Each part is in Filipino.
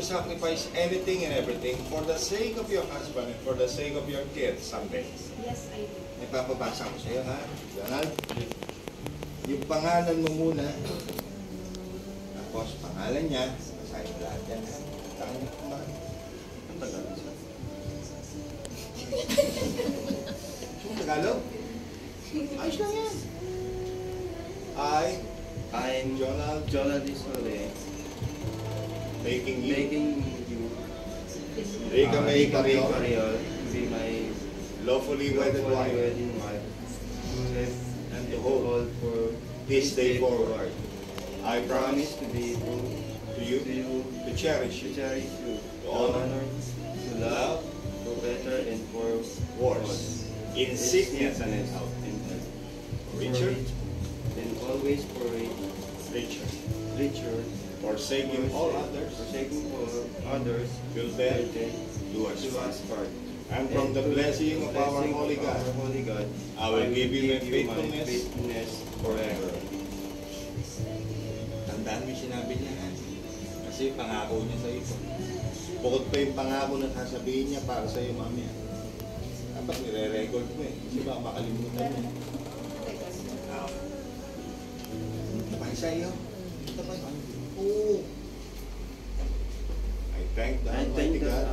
Sacrifice anything and everything for the sake of your husband and for the sake of your kids someday. Yes, I do. Ipapabasa ko sa iyo, ha? Donald? Yung pangalan mo muna. Tapos, pangalan niya. Basahin mo lahat yan, ha? Saan niya kumain? Ang Tagalog siya. Ang Tagalog? Ayos lang yan. I'm Jonald Isole. Making you Rika May Carriol be my lawfully wedded wife and to hold for this day forward. I promise to be true to you, to cherish you, to honor, to love, to better and for worse, in sickness and in health, Richard, and always for Richard. Forsaking all others, will bear to us part. And from the blessing of our Holy God, I will give you my faithfulness forever. Tandaan mo yung sinabi niya, ha? Kasi pangako niya sa iyo. Bukod pa yung pangako na sasabihin niya para sa iyo, mamaya. Dapat nire-record mo, eh. Kasi baka makalimutan mo. Tapay sa iyo. Tapay sa iyo. Oh. I thank the Almighty God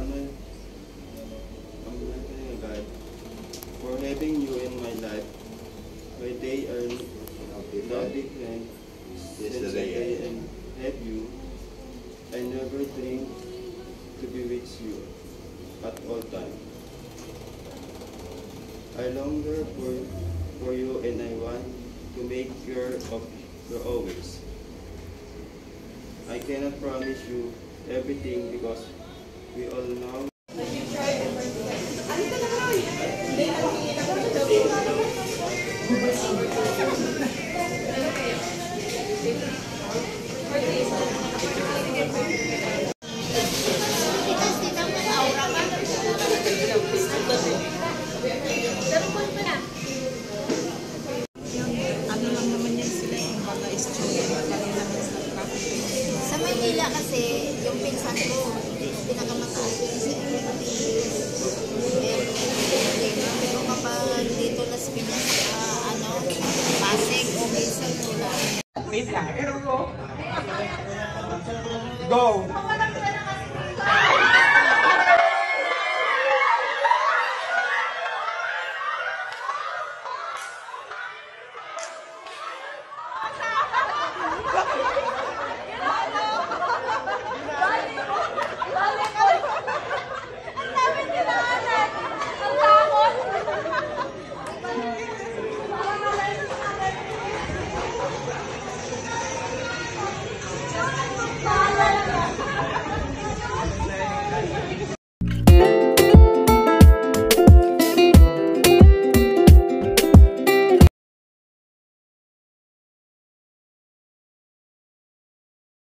for having you in my life. My day are not different since I have you. I never dream to be with you at all time. I long for you and I want to make care of you always. I cannot promise you everything because we all know sa Maynila kasi yung pinsan ko pinakamataas ko kasi pero kapag dito na sa Pinas Pasig o minsan mula Go!